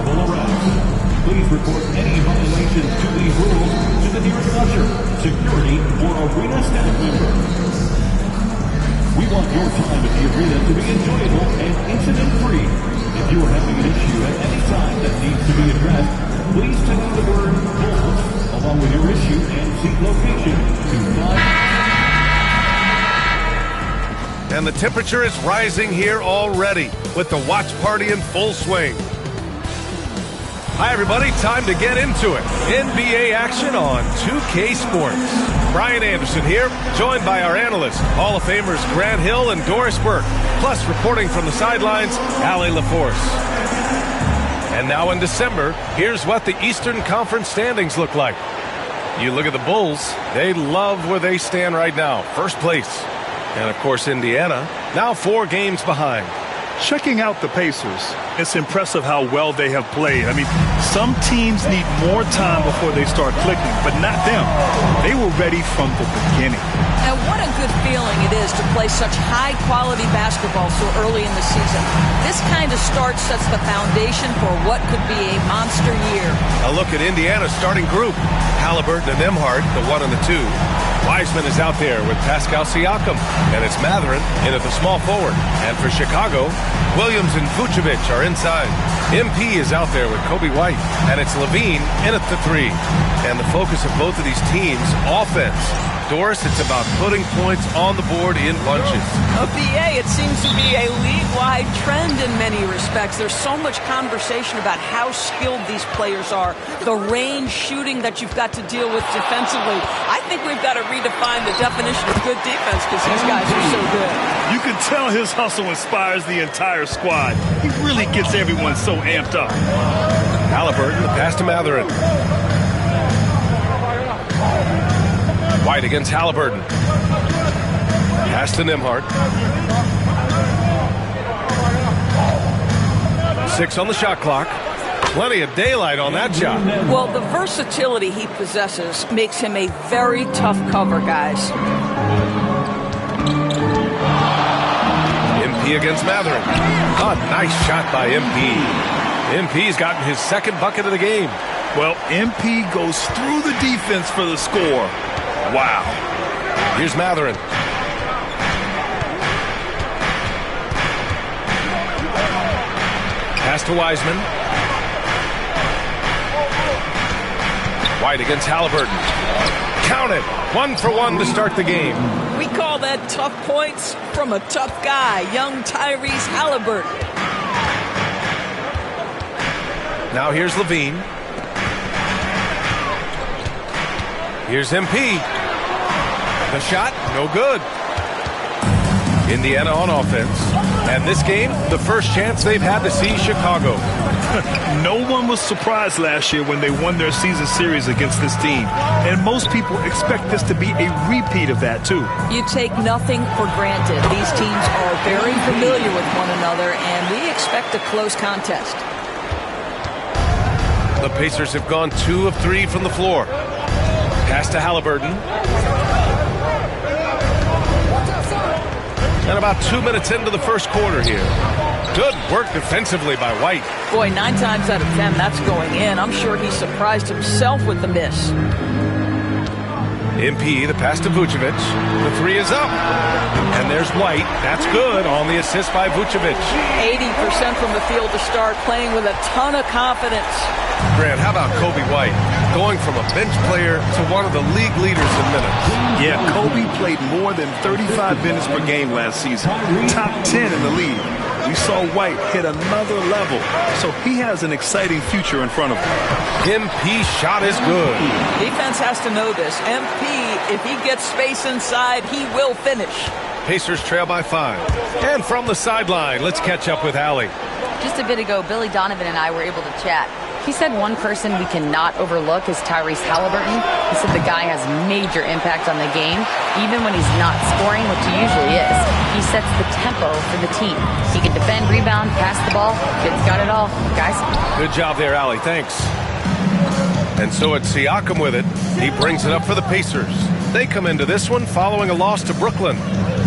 civil arrest. Please report any violations to these rules to the nearest usher, security, or arena staff member. We want your time at the arena to be enjoyable and incident-free. If you are having an issue at any time that needs to be addressed, please text the word "Bulls" along with your issue and seat location to 5... And the temperature is rising here already with the watch party in full swing. Hi, everybody. Time to get into it. NBA action on 2K Sports. Brian Anderson here, joined by our analysts, Hall of Famers Grant Hill and Doris Burke, plus reporting from the sidelines, Allie LaForce. And now in December, here's what the Eastern Conference standings look like. You look at the Bulls, they love where they stand right now, first place. And, of course, Indiana, now 4 games behind. Checking out the Pacers, it's impressive how well they have played. I mean, some teams need more time before they start clicking, but not them. They were ready from the beginning. And what a good feeling it is to play such high-quality basketball so early in the season. This kind of start sets the foundation for what could be a monster year. A look at Indiana's starting group. Halliburton and Nembhard, the 1 and the 2. Wiseman is out there with Pascal Siakam, and it's Mathurin in at the small forward. And for Chicago, Williams and Vucevic are inside. MP is out there with Kobe White, and it's Levine in at the 3. And the focus of both of these teams, offense. Doris, it's about putting points on the board in bunches. BA, it seems to be a league-wide trend in many respects. There's so much conversation about how skilled these players are, the range shooting that you've got to deal with defensively. I think we've got to redefine the definition of good defense because these guys are so good. You can tell his hustle inspires the entire squad. He really gets everyone so amped up. Halliburton, the pass to Mathurin. White against Halliburton. Pass to Nembhard. 6 on the shot clock. Plenty of daylight on that shot. Well, the versatility he possesses makes him a very tough cover, guys. MP against Mathurin. A nice shot by MP. MP's gotten his second bucket of the game. Well, MP goes through the defense for the score. Wow. Here's Mathurin. Pass to Wiseman. White against Halliburton. Count it. 1 for 1 to start the game. We call that tough points from a tough guy, young Tyrese Halliburton. Now here's Levine. Here's MP. The shot, no good. Indiana on offense. And this game, the first chance they've had to see Chicago. No one was surprised last year when they won their season series against this team. And most people expect this to be a repeat of that, too. You take nothing for granted. These teams are very familiar with one another, and we expect a close contest. The Pacers have gone 2 of 3 from the floor. Pass to Halliburton. And about 2 minutes into the first quarter here. Good work defensively by White. Boy, 9 times out of 10, that's going in. I'm sure he surprised himself with the miss. MP, the pass to Vucevic. The 3 is up. And there's White. That's good on the assist by Vucevic. 80% from the field to start, playing with a ton of confidence. Grant, how about Kobe White? Going from a bench player to one of the league leaders in minutes. Yeah, Kobe played more than 35 minutes per game last season. Top 10 in the league. We saw White hit another level, so he has an exciting future in front of him. MP's shot is good. Defense has to know this. MP, if he gets space inside, he will finish. Pacers trail by 5. And from the sideline, let's catch up with Allie. Just a bit ago, Billy Donovan and I were able to chat. He said one person we cannot overlook is Tyrese Halliburton. He said the guy has major impact on the game, even when he's not scoring, which he usually is. He sets the tempo for the team. He can defend, rebound, pass the ball. Kid's got it all, guys. Good job there, Allie. Thanks. And so it's Siakam with it. He brings it up for the Pacers. They come into this one following a loss to Brooklyn.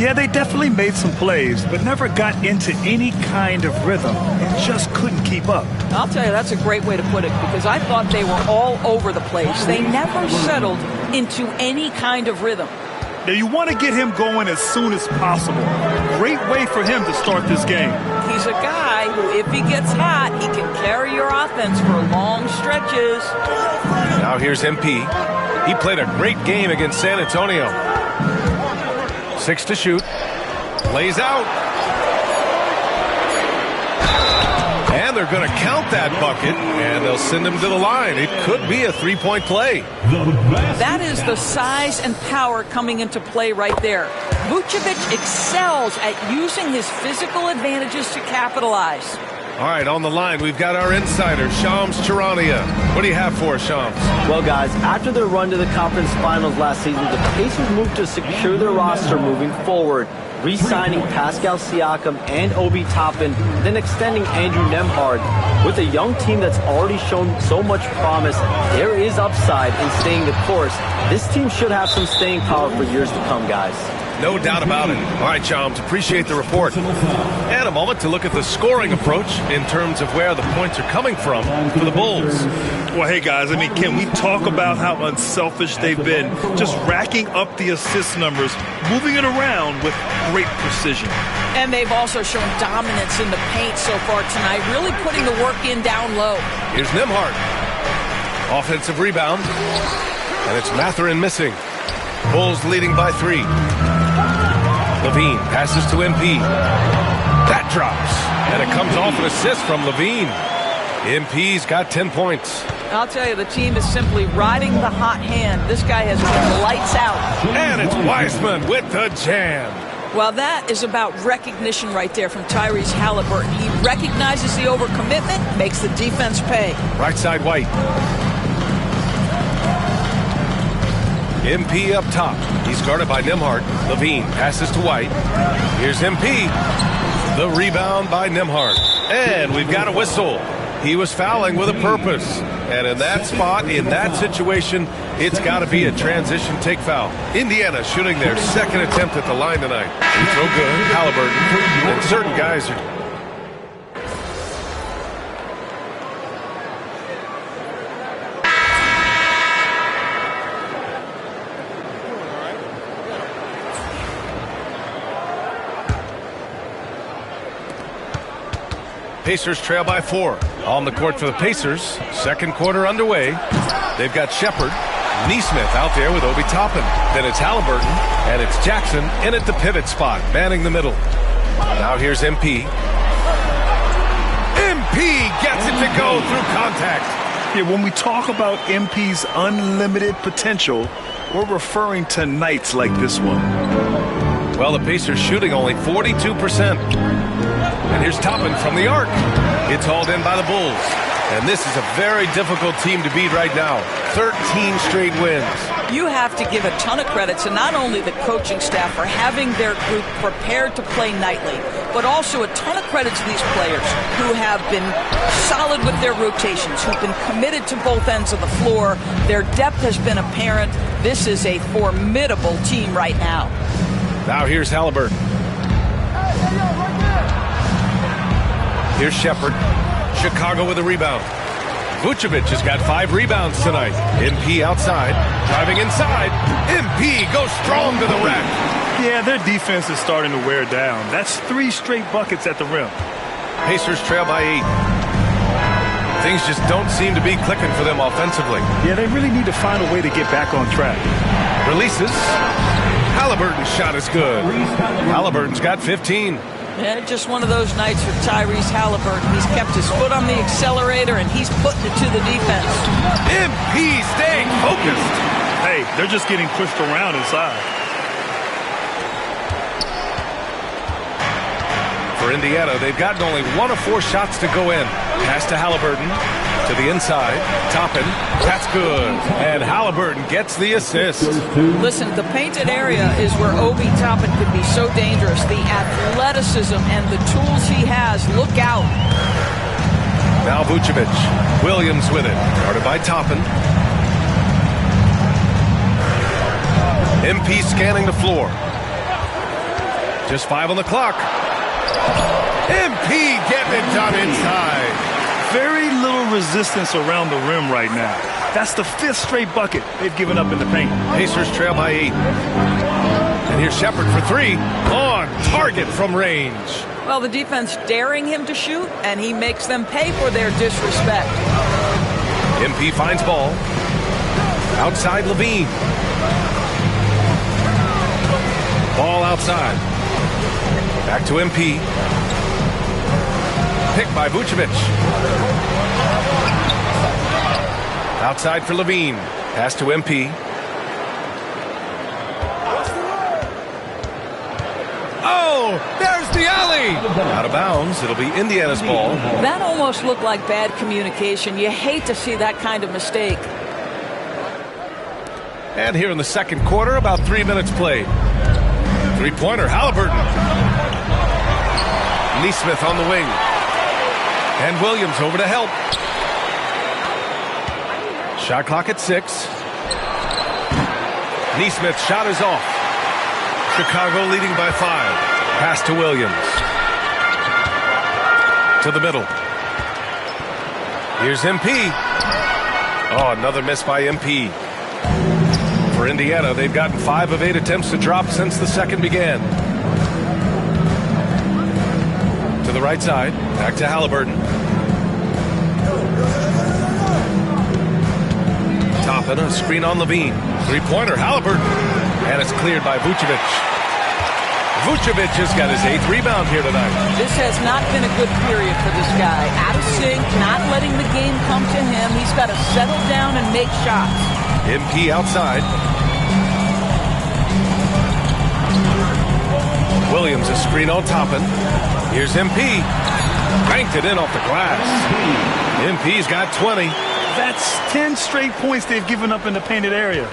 Yeah, they definitely made some plays, but never got into any kind of rhythm and just couldn't keep up. I'll tell you, that's a great way to put it, because I thought they were all over the place. They never settled into any kind of rhythm. Now, you want to get him going as soon as possible. Great way for him to start this game. He's a guy who, if he gets hot, he can carry your offense for long stretches. Now here's MP. He played a great game against San Antonio. 6 to shoot. Lays out. And they're going to count that bucket, and they'll send him to the line. It could be a three-point play. That is the size and power coming into play right there. Vucevic excels at using his physical advantages to capitalize. All right, on the line, we've got our insider, Shams Charania. What do you have for us, Shams? Well, guys, after their run to the conference finals last season, the Pacers moved to secure their roster moving forward, re-signing Pascal Siakam and Obi Toppin, then extending Andrew Nembhard. With a young team that's already shown so much promise, there is upside in staying the course. This team should have some staying power for years to come, guys. No doubt about it. All right, Shams, appreciate the report. And a moment to look at the scoring approach in terms of where the points are coming from for the Bulls. Well, hey, guys, I mean, can we talk about how unselfish they've been? Just racking up the assist numbers, moving it around with great precision. And they've also shown dominance in the paint so far tonight, really putting the work in down low. Here's Nembhard. Offensive rebound. And it's Mathurin missing. Bulls leading by 3. Levine passes to MP. That drops. And it comes off an assist from Levine. MP's got 10 points. I'll tell you, the team is simply riding the hot hand. This guy has been lights out. And it's Wiseman with the jam. Well, that is about recognition right there from Tyrese Halliburton. He recognizes the overcommitment, makes the defense pay. Right side, White. MP up top. He's guarded by Nembhard. Levine passes to White. Here's MP. The rebound by Nembhard. And we've got a whistle. He was fouling with a purpose. And in that spot, in that situation, it's got to be a transition take foul. Indiana shooting their second attempt at the line tonight. Free throw good. Halliburton. And certain guys are... Pacers trail by 4. On the court for the Pacers. Second quarter underway. They've got Shepard, Neesmith out there with Obi Toppin. Then it's Halliburton, and it's Jackson in at the pivot spot, manning the middle. Now here's MP. MP gets it to go through contact. Yeah, when we talk about MP's unlimited potential, we're referring to nights like this one. Well, the Pacers shooting only 42%. And here's Toppin from the arc. It's hauled in by the Bulls. And this is a very difficult team to beat right now. 13 straight wins. You have to give a ton of credit to not only the coaching staff for having their group prepared to play nightly, but also a ton of credit to these players who have been solid with their rotations, who've been committed to both ends of the floor. Their depth has been apparent. This is a formidable team right now. Now here's Halliburton. Here's Shepard. Chicago with a rebound. Vucevic has got 5 rebounds tonight. MP outside. Driving inside. MP goes strong to the rack. Yeah, their defense is starting to wear down. That's 3 straight buckets at the rim. Pacers trail by 8. Things just don't seem to be clicking for them offensively. Yeah, they really need to find a way to get back on track. Releases. Halliburton's shot is good. Halliburton's got 15. Yeah, just one of those nights for Tyrese Halliburton. He's kept his foot on the accelerator, and he's putting it to the defense. MP staying focused. Hey, they're just getting pushed around inside. For Indiana, they've gotten only 1 of 4 shots to go in. Pass to Halliburton. To the inside. Toppin. That's good. And Halliburton gets the assist. Listen, the painted area is where Obi Toppin could be so dangerous. The athleticism and the tools he has. Look out. Now Vucevic. Williams with it. Guarded by Toppin. MP scanning the floor. Just 5 on the clock. MP getting it done inside. Very little resistance around the rim right now. That's the 5th straight bucket they've given up in the paint. Pacers trail by 8. And here's Shepherd for 3. On target from range. Well, the defense daring him to shoot, and he makes them pay for their disrespect. MP finds ball. Outside Levine. Ball outside. Back to MP. Picked by Vucevic. Outside for Levine. Pass to MP. Oh, there's the alley. Out of bounds. It'll be Indiana's ball. That almost looked like bad communication. You hate to see that kind of mistake. And here in the second quarter, about 3 minutes played. Three-pointer, Halliburton. Neesmith on the wing. And Williams over to help. Shot clock at 6. Neesmith's shot is off. Chicago leading by 5. Pass to Williams. To the middle. Here's MP. Oh, another miss by MP. For Indiana, they've gotten 5 of 8 attempts to drop since the second began. To the right side. Back to Halliburton. Toppin, a screen on Levine. Three-pointer, Halliburton. And it's cleared by Vucevic. Vucevic has got his 8th rebound here tonight. This has not been a good period for this guy. Out of sync, not letting the game come to him. He's got to settle down and make shots. MP outside. Williams a screen on Toppin. Here's MP. Banked it in off the glass. MP's got 20. That's 10 straight points they've given up in the painted area.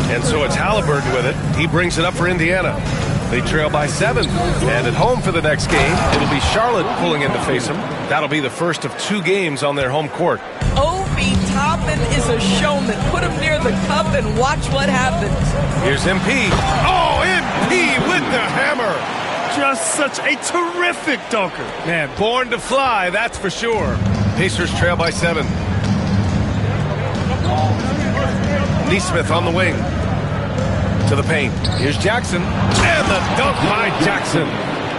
And so it's Halliburton with it. He brings it up for Indiana. They trail by 7. And at home for the next game, it'll be Charlotte pulling in to face them. That'll be the first of 2 games on their home court. Obi Toppin is a showman. Put him near the cup and watch what happens. Here's MP. Oh, MP with the hammer. Just such a terrific dunker. Man, born to fly, that's for sure. Pacers trail by 7. Neesmith on the wing. To the paint. Here's Jackson. And the dunk by Jackson.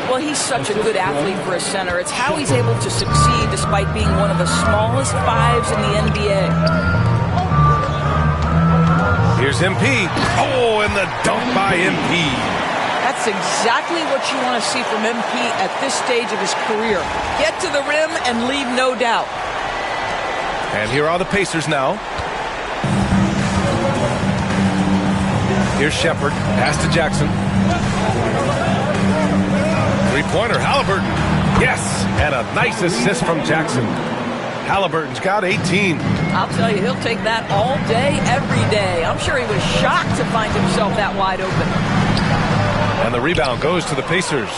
Well, he's such a good athlete for a center. It's how he's able to succeed despite being one of the smallest 5s in the NBA. Here's MP. Oh, and the dunk by MP. That's exactly what you want to see from MP at this stage of his career. Get to the rim and leave no doubt. And here are the Pacers now. Here's Shepherd. Pass to Jackson. Three-pointer, Halliburton. Yes, and a nice assist from Jackson. Halliburton's got 18. I'll tell you, he'll take that all day, every day. I'm sure he was shocked to find himself that wide open. And the rebound goes to the Pacers.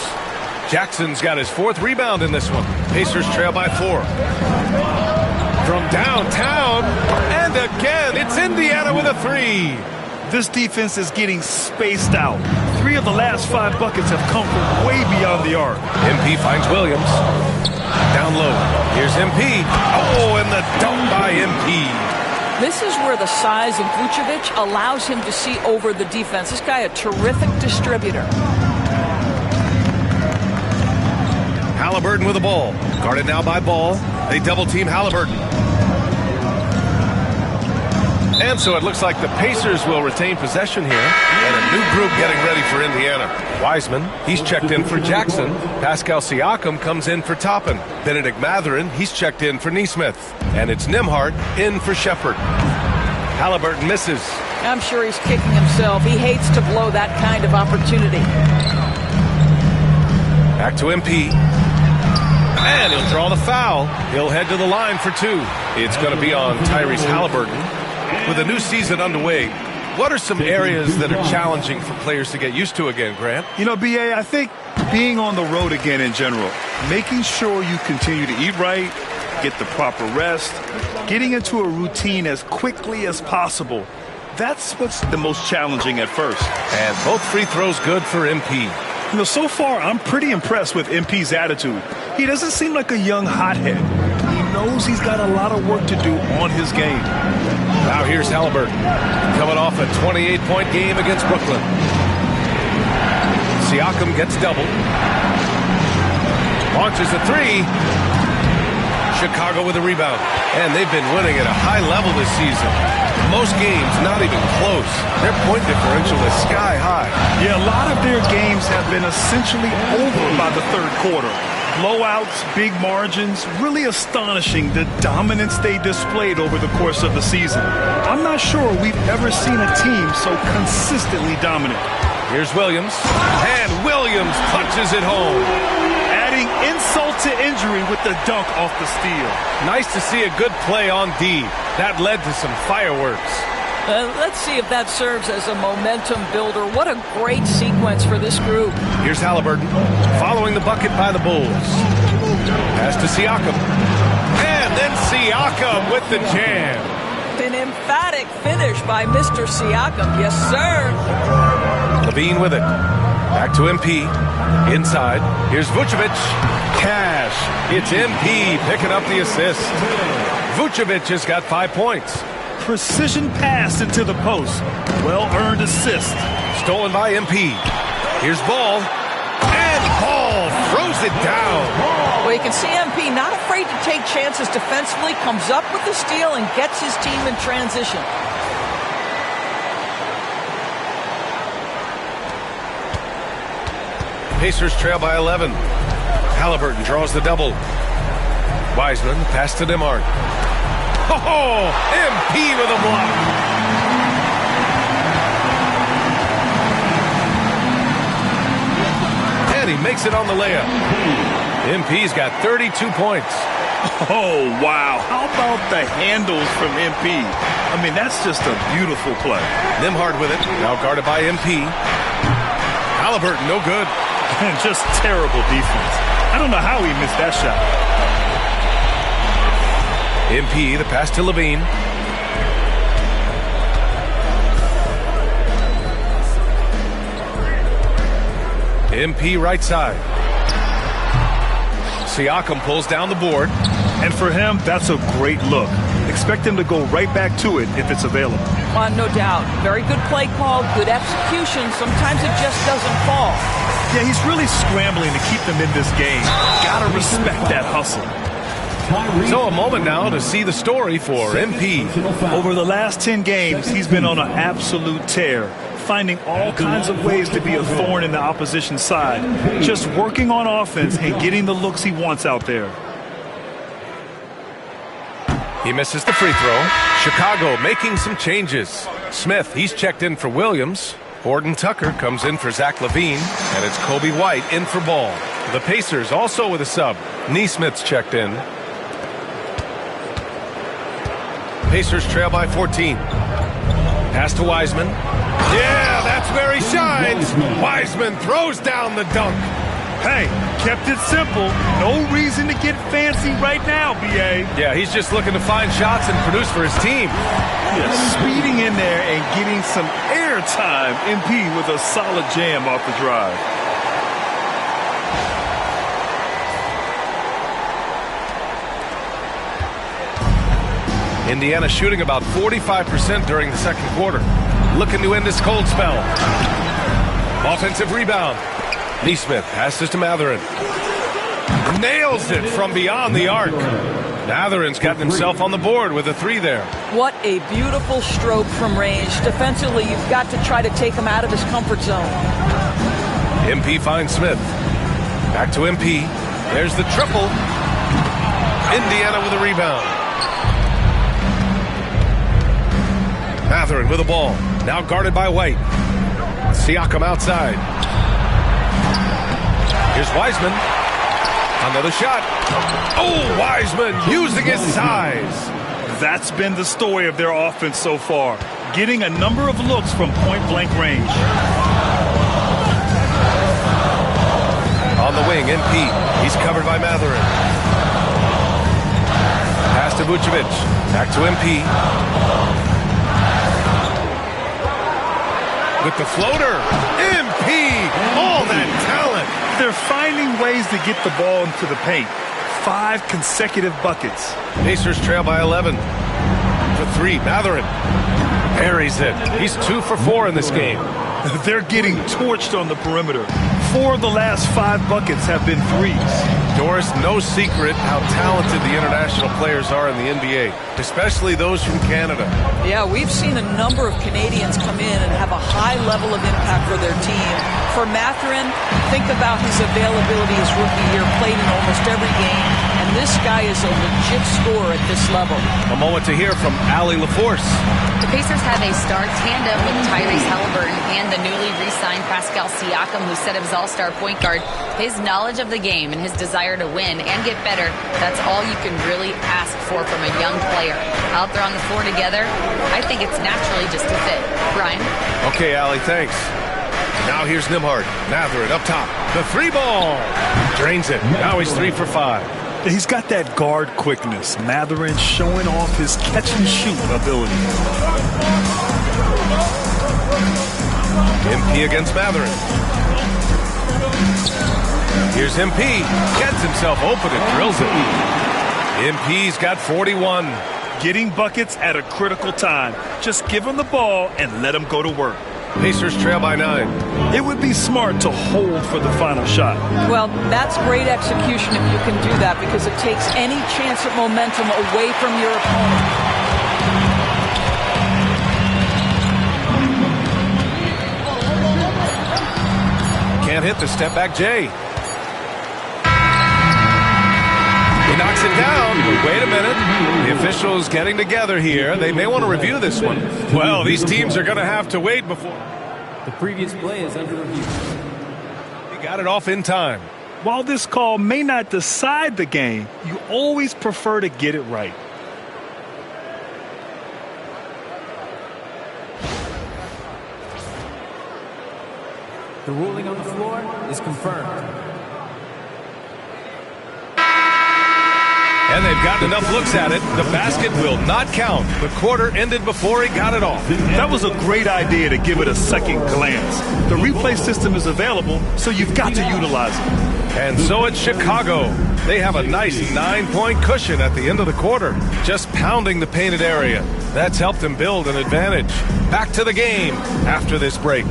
Jackson's got his 4th rebound in this one. Pacers trail by 4. From downtown, and again, it's Indiana with a 3. This defense is getting spaced out. 3 of the last 5 buckets have come from way beyond the arc. MP finds Williams. Down low. Here's MP. Oh, and the dunk by MP. This is where the size of Vucevic allows him to see over the defense. This guy, a terrific distributor. Halliburton with the ball. Guarded now by Ball. They double-team Halliburton. And so it looks like the Pacers will retain possession here. And a new group getting ready for Indiana. Wiseman, he's checked in for Jackson. Pascal Siakam comes in for Toppin. Benedict Mathurin, he's checked in for Neesmith. And it's Nembhard in for Shepherd. Halliburton misses. I'm sure he's kicking himself. He hates to blow that kind of opportunity. Back to MP. And he'll draw the foul. He'll head to the line for 2. It's going to be on Tyrese Halliburton. With a new season underway, what are some areas that are challenging for players to get used to again, Grant? You know, B.A., I think being on the road again in general, making sure you continue to eat right, get the proper rest, getting into a routine as quickly as possible. That's what's the most challenging at first. And both free throws good for MP. You know, so far, I'm pretty impressed with MP's attitude. He doesn't seem like a young hothead. He knows he's got a lot of work to do on his game. Now here's Halliburton, coming off a 28-point game against Brooklyn. Siakam gets doubled. Launches a three. Chicago with a rebound. And they've been winning at a high level this season. Most games not even close. Their point differential is sky high. Yeah, a lot of their games have been essentially over by the third quarter. Blowouts, big margins, really astonishing the dominance they displayed over the course of the season. I'm not sure we've ever seen a team so consistently dominant. Here's Williams, and Williams punches it home. Adding insult to injury with the dunk off the steal. Nice to see a good play on D. That led to some fireworks. Let's see if that serves as a momentum builder. What a great sequence for this group. Here's Halliburton, following the bucket by the Bulls. Pass to Siakam. And then Siakam with the jam. An emphatic finish by Mr. Siakam. Yes, sir. Levine with it. Back to MP. Inside. Here's Vucevic. Cash. It's MP picking up the assist. Vucevic has got 5 points. Precision pass into the post. Well-earned assist. Stolen by MP. Here's Ball. And Ball throws it down. Well, you can see MP not afraid to take chances defensively, comes up with the steal and gets his team in transition. Pacers trail by 11. Halliburton draws the double. Wiseman pass to DeMar. Oh, MP with a block. And he makes it on the layup. MP's got 32 points. Oh, wow. How about the handles from MP? I mean, that's just a beautiful play. Nembhard with it. Now guarded by MP. Halliburton, no good. Just terrible defense. I don't know how he missed that shot. MP, the pass to Levine. MP right side. Siakam pulls down the board. And for him, that's a great look. Expect him to go right back to it if it's available. No doubt. Very good play call, good execution. Sometimes it just doesn't fall. Yeah, he's really scrambling to keep them in this game. Gotta respect that hustle. So a moment now to see the story for MP. Over the last 10 games, he's been on an absolute tear, finding all kinds of ways to be a thorn in the opposition side, just working on offense and getting the looks he wants out there. He misses the free throw. Chicago making some changes. Smith, he's checked in for Williams. Horton Tucker comes in for Zach LaVine, and it's Kobe White in for Ball. The Pacers also with a sub. Nesmith's checked in. Pacers trail by 14. Pass to Wiseman. Yeah, that's where he shines. Wiseman throws down the dunk. Hey, kept it simple. No reason to get fancy right now, B.A. Yeah, he's just looking to find shots and produce for his team. Yeah, speeding in there and getting some air time. MP with a solid jam off the drive. Indiana shooting about 45% during the second quarter. Looking to end this cold spell. Offensive rebound. Nesmith passes to Matherin. Nails it from beyond the arc. Matherin's gotten himself on the board with a three there. What a beautiful stroke from range. Defensively, you've got to try to take him out of his comfort zone. MP finds Smith. Back to MP. There's the triple. Indiana with a rebound. Matherin with the ball. Now guarded by White. Siakam outside. Here's Wiseman. Another shot. Oh, Wiseman using his size. That's been the story of their offense so far. Getting a number of looks from point-blank range. On the wing, MP. He's covered by Matherin. Pass to Vucevic. Back to MP. With the floater. MP. All that talent. They're finding ways to get the ball into the paint. 5 consecutive buckets. Pacers trail by 11. For 3, Mathurin buries it. He's 2 for 4 in this game. They're getting torched on the perimeter. 4 of the last 5 buckets have been threes. Doris, no secret how talented the international players are in the NBA, especially those from Canada. Yeah, we've seen a number of Canadians come in and have a high level of impact for their team. For Mathurin, think about his availability his rookie year, played in almost every game, and this guy is a legit scorer at this level. A moment to hear from Allie LaForce. The Pacers have a star tandem with Tyrese Halliburton and the newly re-signed Pascal Siakam, who said of his all-star point guard, his knowledge of the game and his desire to win and get better, that's all you can really ask for from a young player. Out there on the floor together, I think it's naturally just a fit. Brian? Okay, Allie, thanks. Now here's Nembhard. Mathurin up top. The 3 ball. Drains it. Now he's 3 for 5. He's got that guard quickness. Mathurin showing off his catch-and-shoot ability. MP against Mathurin. Here's MP. Gets himself open and drills it. MP's got 41. Getting buckets at a critical time. Just give him the ball and let him go to work. Pacers trail by 9. It would be smart to hold for the final shot. Well, that's great execution if you can do that, because it takes any chance at momentum away from your opponent. Can't hit the step back J. He knocks it down. Wait a minute. The officials getting together here. They may want to review this one. Well, these teams are going to have to wait before. The previous play is under review. He got it off in time. While this call may not decide the game, you always prefer to get it right. The ruling on the floor is confirmed. And they've gotten enough looks at it. The basket will not count. The quarter ended before he got it off. That was a great idea to give it a second glance. The replay system is available, so you've got to utilize it. And so it's Chicago. They have a nice 9-point cushion at the end of the quarter, just pounding the painted area. That's helped them build an advantage. Back to the game after this break.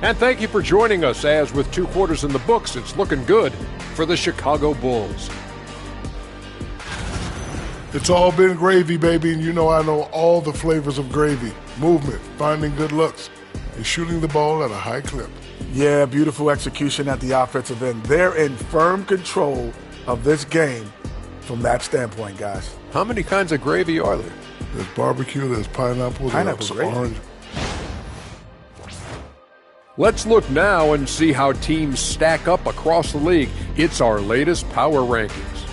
And thank you for joining us, as with 2 quarters in the books, it's looking good for the Chicago Bulls. It's all been gravy, baby, and you know I know all the flavors of gravy. Movement, finding good looks, and shooting the ball at a high clip. Yeah, beautiful execution at the offensive end. They're in firm control of this game from that standpoint, guys. How many kinds of gravy are there? There's barbecue, there's pineapple, there's gravy. orange. Let's look now and see how teams stack up across the league. It's our latest power rankings.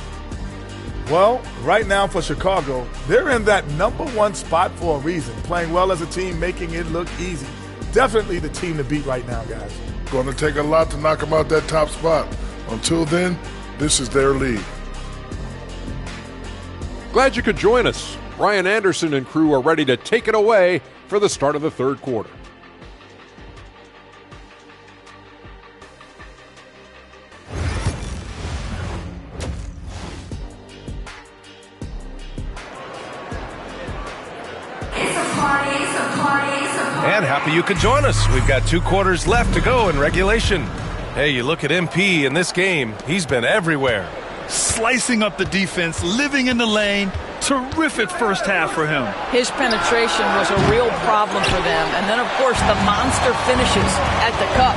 Well, right now for Chicago, they're in that #1 spot for a reason. Playing well as a team, making it look easy. Definitely the team to beat right now, guys. Going to take a lot to knock them out that top spot. Until then, this is their league. Glad you could join us. Ryan Anderson and crew are ready to take it away for the start of the 3rd quarter. And happy you could join us. We've got 2 quarters left to go in regulation. Hey, you look at MP in this game, he's been everywhere. Slicing up the defense, living in the lane. Terrific first half for him. His penetration was a real problem for them. And then, of course, the monster finishes at the cup.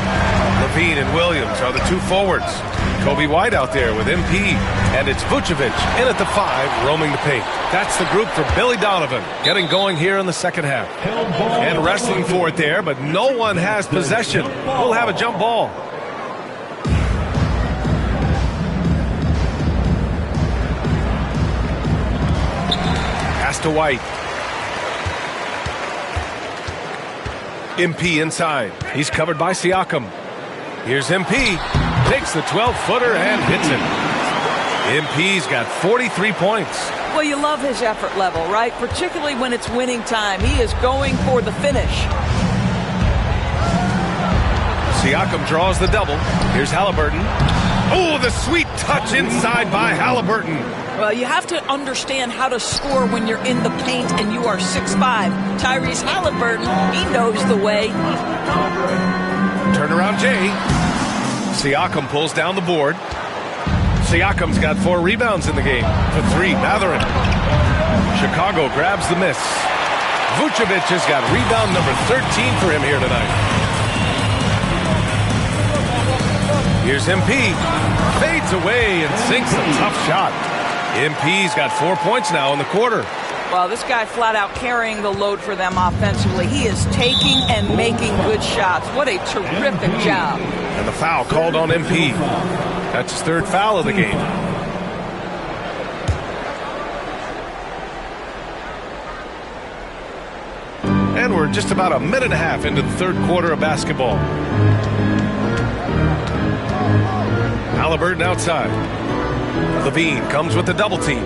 Levine and Williams are the 2 forwards. Kobe White out there with MP. And it's Vucevic in at the 5, roaming the paint. That's the group for Billy Donovan, getting going here in the second half. And wrestling for it there, but no one has possession. We'll have a jump ball. Pass to White. MP inside. He's covered by Siakam. Here's MP. Takes the 12-footer and hits it. MP's got 43 points. Well, you love his effort level, right? Particularly when it's winning time. He is going for the finish. Siakam draws the double. Here's Halliburton. Oh, the sweet touch inside by Halliburton. Well, you have to understand how to score when you're in the paint and you are 6'5". Tyrese Halliburton, he knows the way. Turnaround Jay. Siakam pulls down the board. Siakam's got 4 rebounds in the game. For 3, Mathurin. Chicago grabs the miss. Vucevic has got rebound number 13 for him here tonight. Here's MP. Fades away and sinks a tough shot. MP's got 4 points now in the quarter. Well, this guy flat out carrying the load for them offensively. He is taking and making good shots. What a terrific job. And the foul called on MP. That's his 3rd foul of the game. And we're just about a minute and a half into the 3rd quarter of basketball. Halliburton outside. Levine comes with the double team.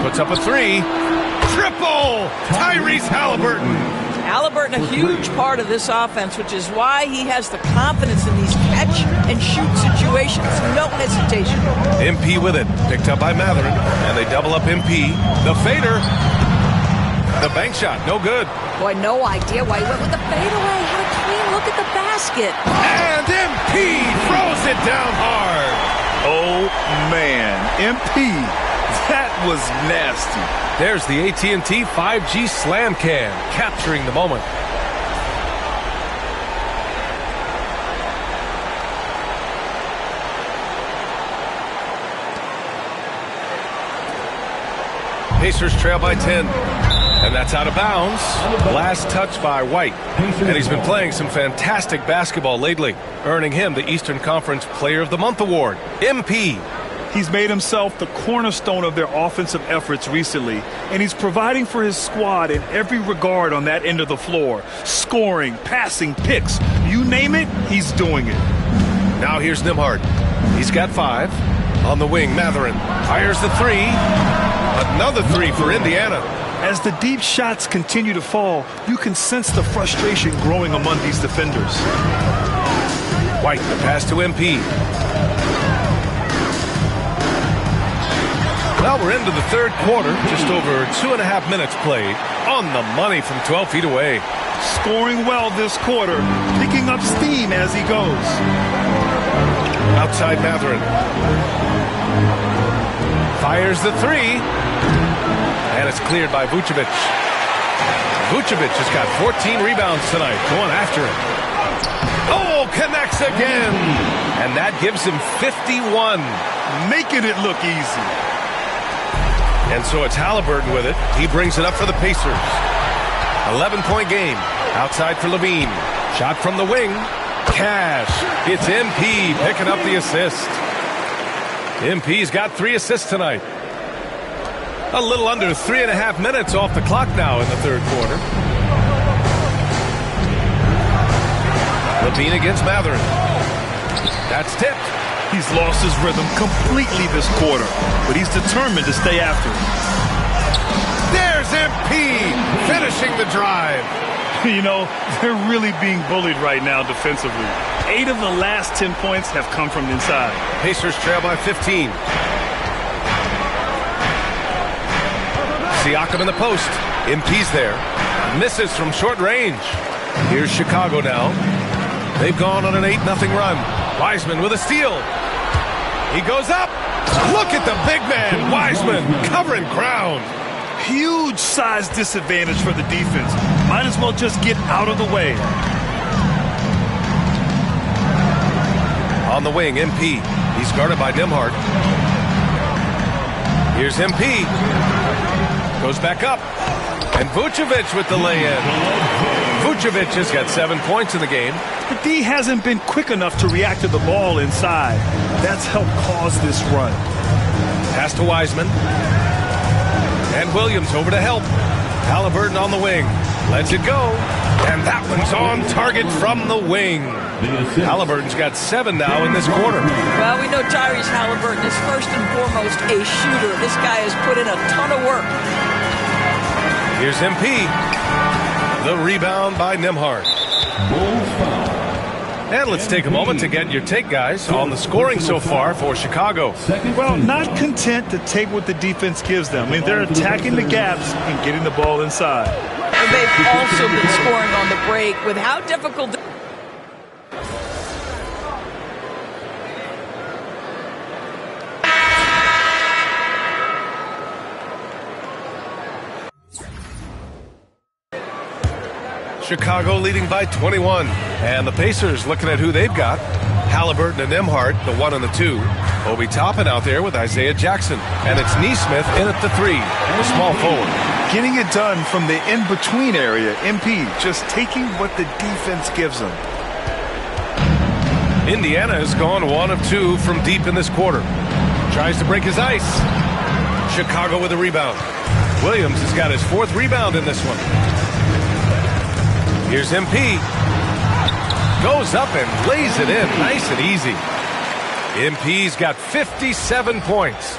Puts up a 3. Triple! Tyrese Halliburton. Halliburton, a huge part of this offense, which is why he has the confidence in these catch-and-shoot situations. No hesitation. MP with it. Picked up by Mathurin. And they double up MP. The fader. The bank shot. No good. Boy, no idea why he went with the fadeaway. Had a clean look at the basket. And MP throws it down hard. Oh, man. MP. That was nasty. There's the AT&T 5G Slam Cam, capturing the moment. Pacers trail by 10. And that's out of bounds. Last touch by White. And he's been playing some fantastic basketball lately, earning him the Eastern Conference Player of the Month award. MP. He's made himself the cornerstone of their offensive efforts recently, and he's providing for his squad in every regard on that end of the floor. Scoring, passing, picks, you name it, he's doing it. Now here's Nembhard. He's got 5. On the wing, Mathurin fires the 3. Another 3 for Indiana. As the deep shots continue to fall, you can sense the frustration growing among these defenders. White, the pass to MP. Well, we're into the 3rd quarter, just over 2.5 minutes played. On the money from 12 feet away. Scoring well this quarter, picking up steam as he goes. Outside Mathurin. Fires the 3. And it's cleared by Vucevic. Vucevic has got 14 rebounds tonight, going after it. Oh, connects again. And that gives him 51. Making it look easy. And so it's Halliburton with it. He brings it up for the Pacers. 11-point game. Outside for Levine. Shot from the wing. Cash. It's MP picking up the assist. MP's got 3 assists tonight. A little under 3.5 minutes off the clock now in the 3rd quarter. Levine against Mathurin. That's tipped. He's lost his rhythm completely this quarter, but he's determined to stay after it. There's MP finishing the drive. You know, they're really being bullied right now defensively. 8 of the last 10 points have come from inside. Pacers trail by 15. Siakam in the post. MP's there. Misses from short range. Here's Chicago now. They've gone on an 8-0 run. Wiseman with a steal. He goes up. Look at the big man, Wiseman, covering ground. Huge size disadvantage for the defense. Might as well just get out of the way. On the wing, MP. He's guarded by Nembhard. Here's MP. Goes back up. And Vucevic with the lay-in. Vucevic has got 7 points in the game. The D hasn't been quick enough to react to the ball inside. That's helped cause this run. Pass to Wiseman. And Williams over to help. Halliburton on the wing. Lets it go. And that one's on target from the wing. Halliburton's got 7 now in this quarter. Well, we know Tyrese Halliburton is first and foremost a shooter. This guy has put in a ton of work. Here's MP. The rebound by Nembhard. And let's take a moment to get your take, guys, on the scoring so far for Chicago. Well, not content to take what the defense gives them. I mean, they're attacking the gaps and getting the ball inside. And they've also been scoring on the break with how difficult... Chicago leading by 21. And the Pacers looking at who they've got. Halliburton and Nembhard, the 1 and the 2. Obi Toppin out there with Isaiah Jackson. And it's Nesmith in at the 3, the small forward. Getting it done from the in-between area. MP just taking what the defense gives them. Indiana has gone 1 of 2 from deep in this quarter. Tries to break his ice. Chicago with a rebound. Williams has got his 4th rebound in this one. Here's MP. Goes up and lays it in nice and easy. MP's got 57 points.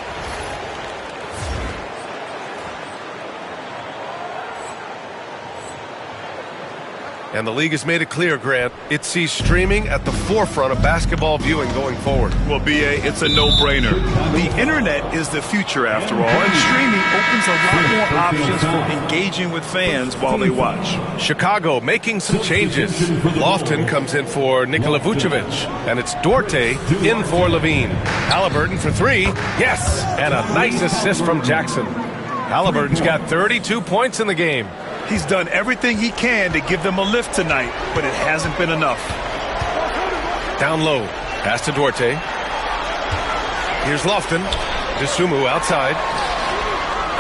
And the league has made it clear, Grant, it sees streaming at the forefront of basketball viewing going forward. Well, BA, it's a no-brainer. The internet is the future, after all, and streaming opens a lot more options for engaging with fans while they watch. Chicago making some changes. Lofton comes in for Nikola Vucevic, and it's Duarte in for Levine. Halliburton for 3, yes, and a nice assist from Jackson. Halliburton's got 32 points in the game. He's done everything he can to give them a lift tonight, but it hasn't been enough. Down low. Pass to Duarte. Here's Lofton. DeSumo outside.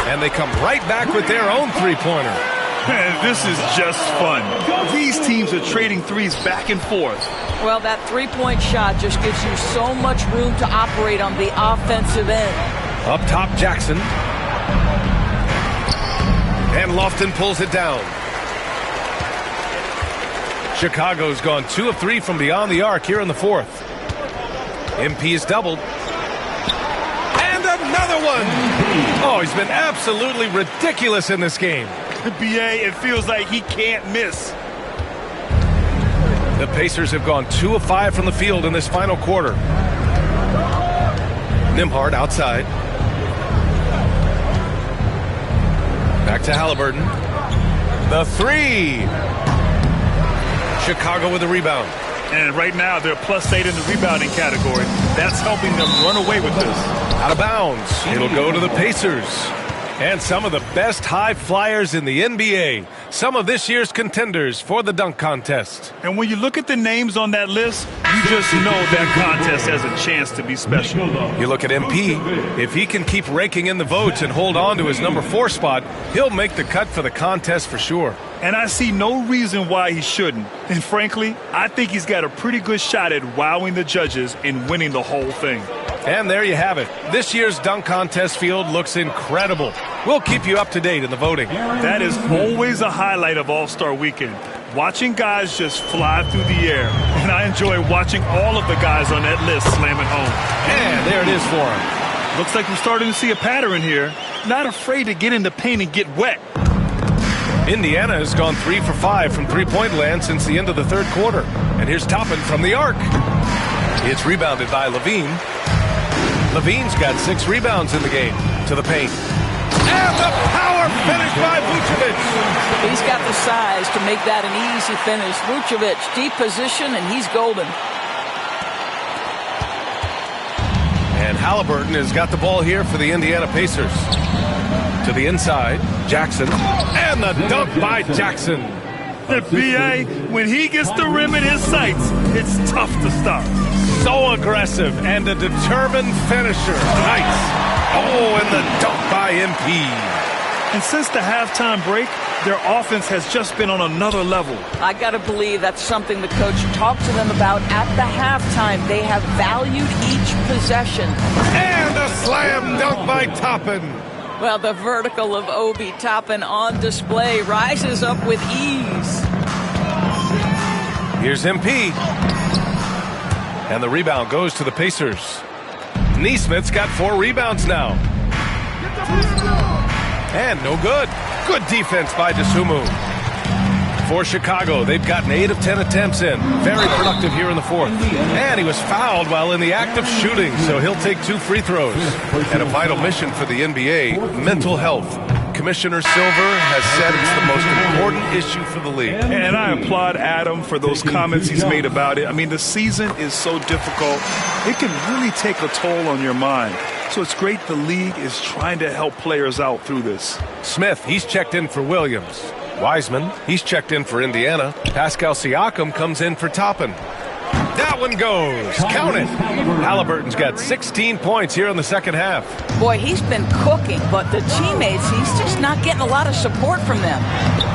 And they come right back with their own three-pointer. Man, this is just fun. These teams are trading threes back and forth. Well, that three-point shot just gives you so much room to operate on the offensive end. Up top, Jackson. And Lofton pulls it down. Chicago's gone 2 of 3 from beyond the arc here in the 4th. MP is doubled. And another one! Oh, he's been absolutely ridiculous in this game. BA, it feels like he can't miss. The Pacers have gone 2 of 5 from the field in this final quarter. Nembhard outside. Back to Halliburton. The 3. Chicago with a rebound. And right now, they're +8 in the rebounding category. That's helping them run away with this. Out of bounds. It'll go to the Pacers. And some of the best high flyers in the NBA. Some of this year's contenders for the dunk contest. And when you look at the names on that list, you just know that contest has a chance to be special. You look at MP. If he can keep raking in the votes and hold on to his number 4 spot, he'll make the cut for the contest for sure. And I see no reason why he shouldn't. And frankly, I think he's got a pretty good shot at wowing the judges and winning the whole thing. And there you have it. This year's dunk contest field looks incredible. We'll keep you up to date in the voting. That is always a highlight of All-Star Weekend. Watching guys just fly through the air. And I enjoy watching all of the guys on that list slam it home. And there it is for him. Looks like we're starting to see a pattern here. Not afraid to get in the paint and get wet. Indiana has gone 3 for 5 from three-point land since the end of the 3rd quarter. And here's Toppin from the arc. It's rebounded by Levine. Levine's got 6 rebounds in the game. To the paint. And the power finish by Vucevic. He's got the size to make that an easy finish. Vucevic, deep position, and he's golden. And Halliburton has got the ball here for the Indiana Pacers. To the inside, Jackson. And the dunk by Jackson. The BA, when he gets the rim in his sights, it's tough to stop. So aggressive and a determined finisher. Nice. Oh, and the dunk by MP. And since the halftime break, their offense has just been on another level. I got to believe that's something the coach talked to them about at the halftime. They have valued each possession. And a slam dunk by Toppin. Well, the vertical of Obi Toppin on display, rises up with ease. Here's MP. And the rebound goes to the Pacers. Neesmith's got 4 rebounds now. And no good. Good defense by Dosunmu. For Chicago, they've gotten 8 of 10 attempts in. Very productive here in the fourth. And he was fouled while in the act of shooting, so he'll take 2 free throws. And a vital mission for the NBA, mental health. Commissioner Silver has said it's the most important issue for the league. And I applaud Adam for those comments he's made about it. I mean, the season is so difficult. It can really take a toll on your mind. So it's great the league is trying to help players out through this. Smith, he's checked in for Williams. Wiseman, he's checked in for Indiana. Pascal Siakam comes in for Toppin. That one goes. Count it. Halliburton's got 16 points here in the second half. Boy, he's been cooking, but the teammates, he's just not getting a lot of support from them.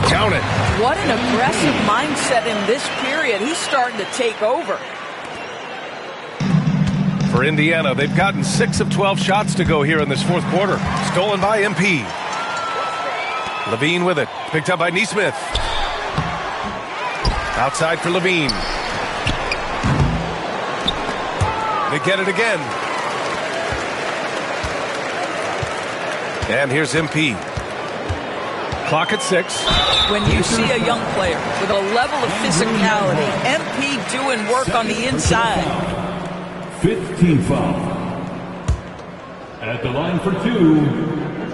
Count it. What an aggressive mindset in this period. He's starting to take over. For Indiana, they've gotten 6 of 12 shots to go here in this fourth quarter. Stolen by MP. Levine with it. Picked up by Neesmith. Outside for Levine. They get it again. And here's MP. Clock at 6. When you see a young player with a level of physicality, MP doing work on the inside. 15 foul. At the line for 2,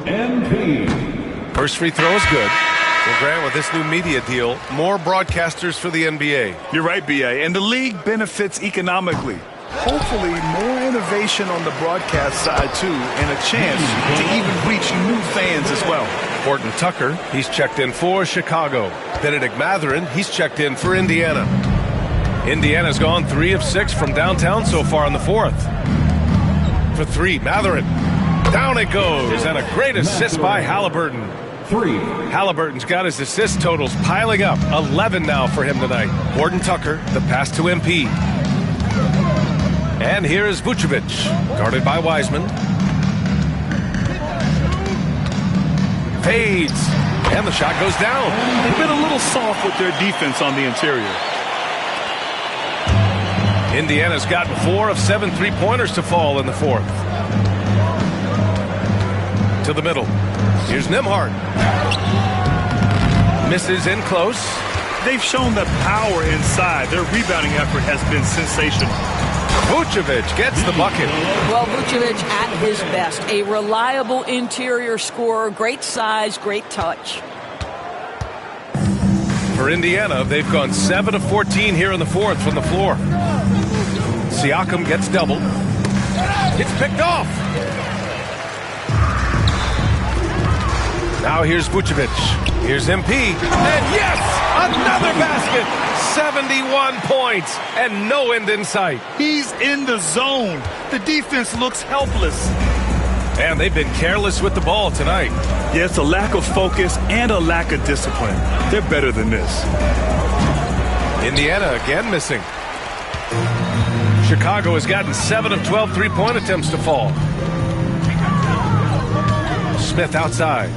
MP. First free throw is good. Well, Grant, with this new media deal, more broadcasters for the NBA. You're right, B.A., and the league benefits economically. Hopefully, more innovation on the broadcast side, too, and a chance to even reach new fans as well. Horton Tucker, he's checked in for Chicago. Benedict Mathurin, he's checked in for Indiana. Indiana's gone 3 of 6 from downtown so far in the fourth. For 3, Mathurin. Down it goes, and a great assist by Halliburton. 3. Halliburton's got his assist totals piling up. 11 now for him tonight. Horton Tucker, the pass to MP. And here is Vucevic, guarded by Wiseman. Fades, and the shot goes down. They've been a little soft with their defense on the interior. Indiana's gotten 4 of 7 three-pointers to fall in the fourth. To the middle. Here's Nembhard. Misses in close. They've shown the power inside. Their rebounding effort has been sensational. Vucevic gets the bucket. Well, Vucevic at his best. A reliable interior scorer. Great size, great touch. For Indiana, they've gone 7 of 14 here in the fourth from the floor. Siakam gets doubled. It's picked off. Now here's Vucevic. Here's MP. And yes, another basket. 71 points and no end in sight. He's in the zone. The defense looks helpless. And they've been careless with the ball tonight. Yeah, it's a lack of focus and a lack of discipline. They're better than this. Indiana again missing. Chicago has gotten 7 of 12 three-point attempts to fall. Smith outside.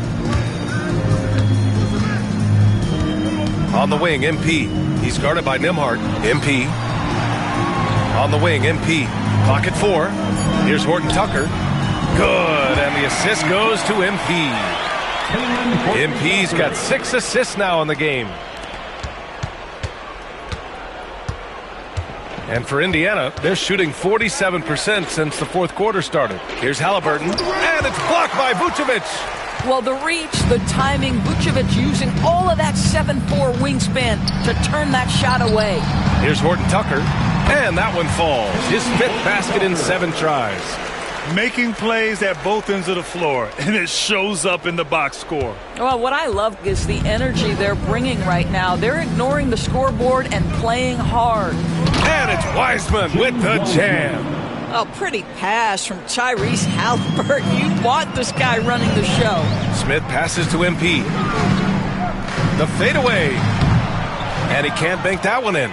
On the wing, MP. He's guarded by Nembhard. MP. On the wing, MP. Clock at 4. Here's Horton Tucker. Good, and the assist goes to MP. MP's got 6 assists now in the game. And for Indiana, they're shooting 47% since the fourth quarter started. Here's Halliburton, and it's blocked by Vucevic. Well, the reach, the timing, Vucevic using all of that 7'4" wingspan to turn that shot away. Here's Horton Tucker, and that one falls. His 5th basket in 7 tries. Making plays at both ends of the floor, and it shows up in the box score. Well, what I love is the energy they're bringing right now. They're ignoring the scoreboard and playing hard. And it's Wiseman with the jam. A pretty pass from Tyrese Halliburton. You want this guy running the show. Smith passes to MP. The fadeaway. And he can't bank that one in.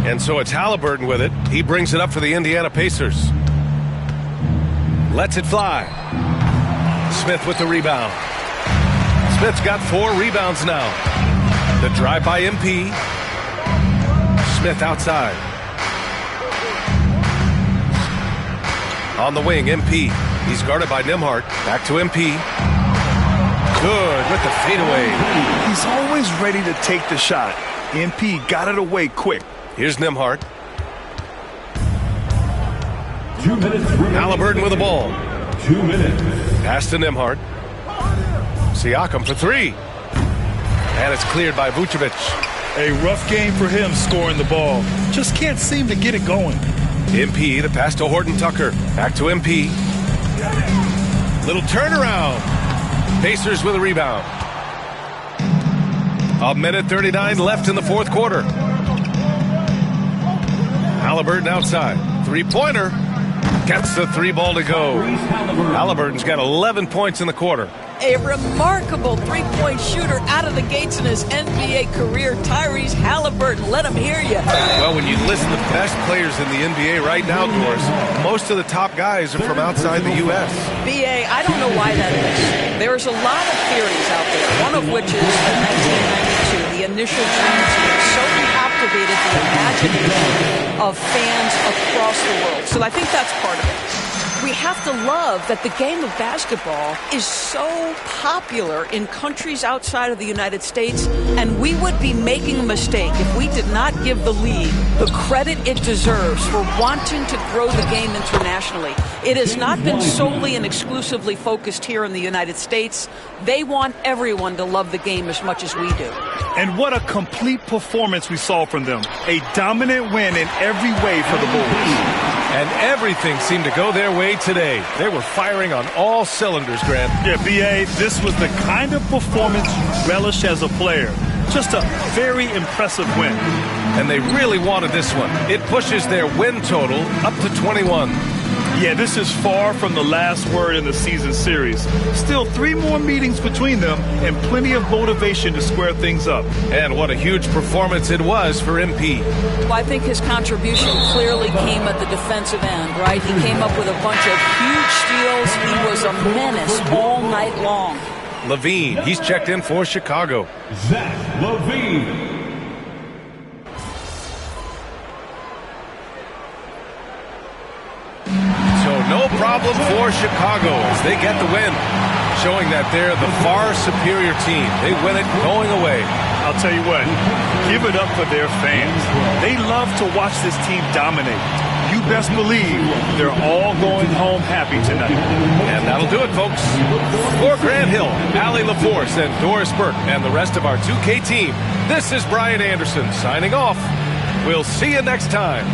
And so it's Halliburton with it. He brings it up for the Indiana Pacers. Lets it fly. Smith with the rebound. Smith's got 4 rebounds now. The drive by MP. Smith outside. On the wing, MP. He's guarded by Nembhard. Back to MP. Good with the fadeaway. He's always ready to take the shot. MP got it away quick. Here's Nembhard. 2 minutes remaining. Halliburton with the ball. 2 minutes. Pass to Nembhard. Siakam for 3. And it's cleared by Vucevic. A rough game for him scoring the ball. Just can't seem to get it going. MP, the pass to Horton Tucker. Back to MP. Little turnaround. Pacers with a rebound. 1:39 left in the fourth quarter. Halliburton outside. 3-pointer. Gets the 3 ball to go. Halliburton's got 11 points in the quarter. A remarkable three-point shooter out of the gates in his NBA career, Tyrese Halliburton. Let him hear you. Well, when you list the best players in the NBA right now, Doris, most of the top guys are from outside the U.S. BA, I don't know why that is. There's a lot of theories out there, one of which is that 1992, the initial Dream Team, so captivated the imagination of fans across the world. So I think that's part of it. We have to love that the game of basketball is so popular in countries outside of the United States, and we would be making a mistake if we did not give the league the credit it deserves for wanting to grow the game internationally. It has not been solely and exclusively focused here in the United States. They want everyone to love the game as much as we do. And what a complete performance we saw from them. A dominant win in every way for the Bulls. And everything seemed to go their way today. They were firing on all cylinders, Grant. Yeah, B.A., this was the kind of performance you relish as a player. Just a very impressive win. And they really wanted this one. It pushes their win total up to 21. Yeah, this is far from the last word in the season series. Still 3 more meetings between them and plenty of motivation to square things up. And what a huge performance it was for MP. Well, I think his contribution clearly came at the defensive end, right? He came up with a bunch of huge steals. He was a menace all night long. Levine, he's checked in for Chicago. Zach LaVine. No problem for Chicago as they get the win, showing that they're the far superior team. They win it going away. I'll tell you what, give it up for their fans. They love to watch this team dominate. You best believe they're all going home happy tonight. And that'll do it, folks. For Grant Hill, Allie LaForce, and Doris Burke, and the rest of our 2K team, this is Brian Anderson signing off. We'll see you next time.